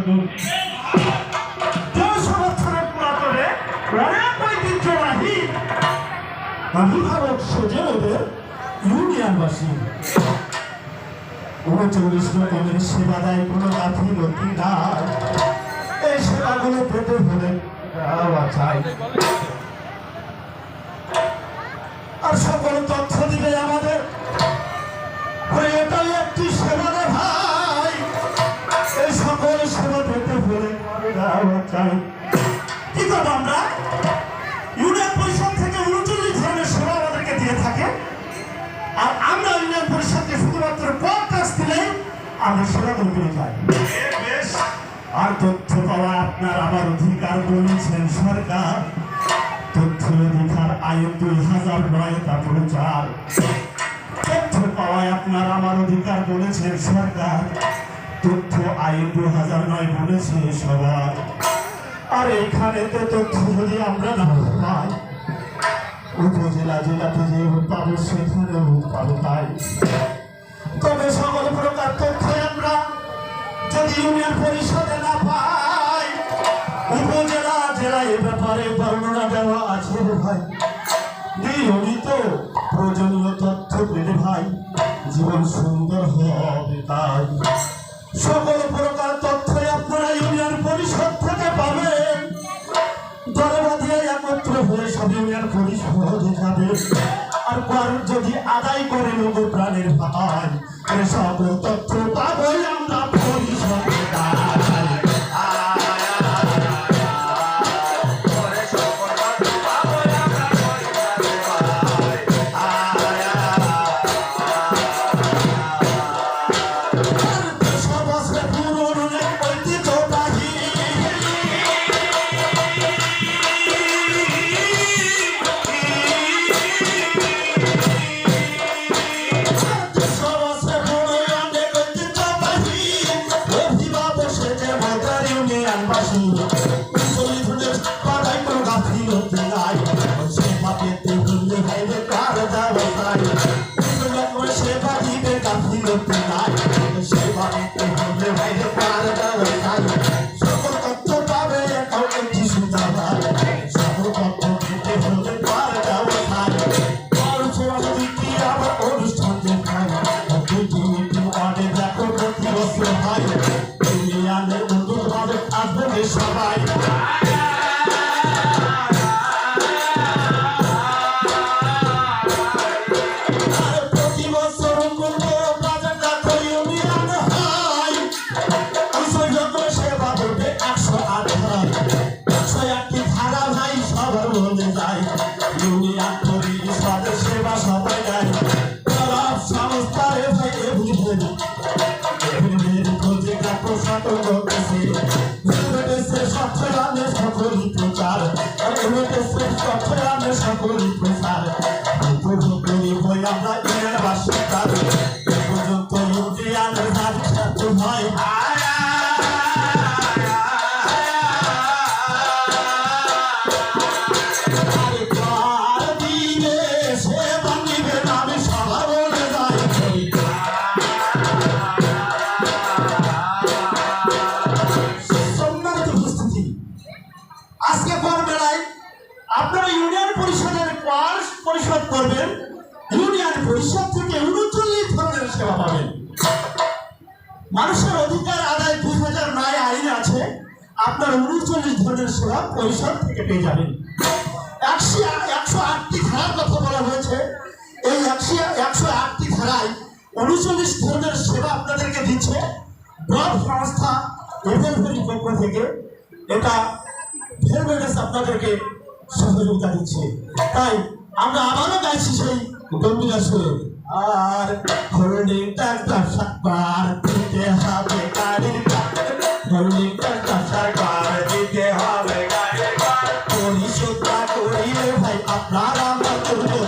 নতুন 200 বছরের পুরাতনে অনেক ঐতিহ্যবাহী অভিভাবক সোজে ওদের ইউনিয়নবাসী 39 রকমের সেবা দেয় কোনো গাফিলতি নাই। এই সেবাগুলো পেতে হলে চাই আর সকল তথ্য দিবে আমাদের এটাই একটি সেবা রে ভাই। এই সকল সেবা পেতে হলে চাই কি করবো আমরা? ইউনিয়ন পরিষদ থেকে 39 ধরনের সেবা আমাদেরকে দিয়ে থাকে আর আমরা ইউনিয়ন পরিষদকে শুধুমাত্র পঞ্চাশ দিলেই আমরা সেবাগুলো পেয়ে যাই। আর তথ্য পাওয়া আপনার আমার অধিকার বলেছেন সরকার। তথ্য অধিকার আইন 2009 তা প্রচার। তথ্য পাওয়ায় আপনার আমার অধিকার বলেছেন সরকার। তথ্য আইন 2009 বলেছে সবার। আর এখানে তো তথ্য যদি আমরা না পাই উপজেলা জেলাতে যে পাবো সেখানেও পাবো তাই। তবে সকল প্রকার তথ্য আমরা যদি ইউনিয়ন পরিষদে না পাই উপজেলা জেলায় এ ব্যাপারে বর্ণনা দেওয়া আছে ভাই। নিয়মিত প্রয়োজনীয় তথ্য পেলে ভাই জীবন সুন্দর হবে তাই। সকল প্রকার তথ্য আপনারা ইউনিয়ন পরিষদ থেকে পাবেন। দরবা দিয়ে একত্র হয়ে সব ইউনিয়ন পরিষদে যাবে। আর কর যদি আদায় করে নেব প্রাণের ভাই সকল তথ্য পাবই আমরা পরিষদে সবাই প্রতি বছর সেবা করবে 108 ধারা ভাই সবার মনে যায়। ইউনিয়ন পরিষদের সেবা সবাই দেয় সংস্থারে ভাই খোঁজে প্রসাদ করতেছে সকলই প্রচার সকলই প্রসার উপভোগ করি বই আমরা ইউনিয়নবাসী তার পর্যন্ত ইউনিয়নের খ্যাত হয়। আজকে মেলায় আপনারা ইউনিয়ন পরিষদের পরিষদ করবেন। ইউনিয়ন পরিষদ থেকে 39 ধরনের সেবা পাবেন। মানুষের অধিকার আদায় 2009 আইন আছে। আপনার 39 ধরনের সেবা পরিষদ থেকে পেয়ে যাবেন। 108টি ধারার কথা বলা হয়েছে। এই 108টি ধারায় 39 ধরনের সেবা আপনাদেরকে দিচ্ছে ব্লক সংস্থা এভেলভেরি পক্ষ থেকে। এটা আপনাদেরকে সহযোগিতা দিচ্ছে। তাই আমরা আবারও গাইছি সেই গম্ভীর সুরে। আর হোল্ডিং ট্যাক্স সরকার দিতে হবে গাড়ির হোল্ডিং ট্যাক্স সরকার দিতে হবে গাড়ির পরিশোধ করিলে ভাই আপনারা আমরা করবো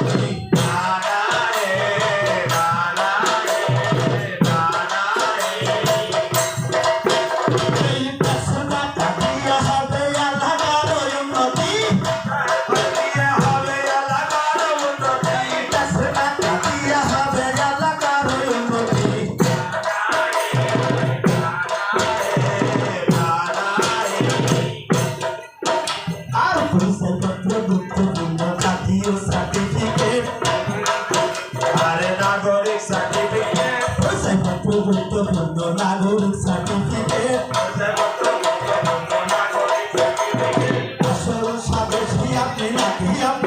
আপনি নাকি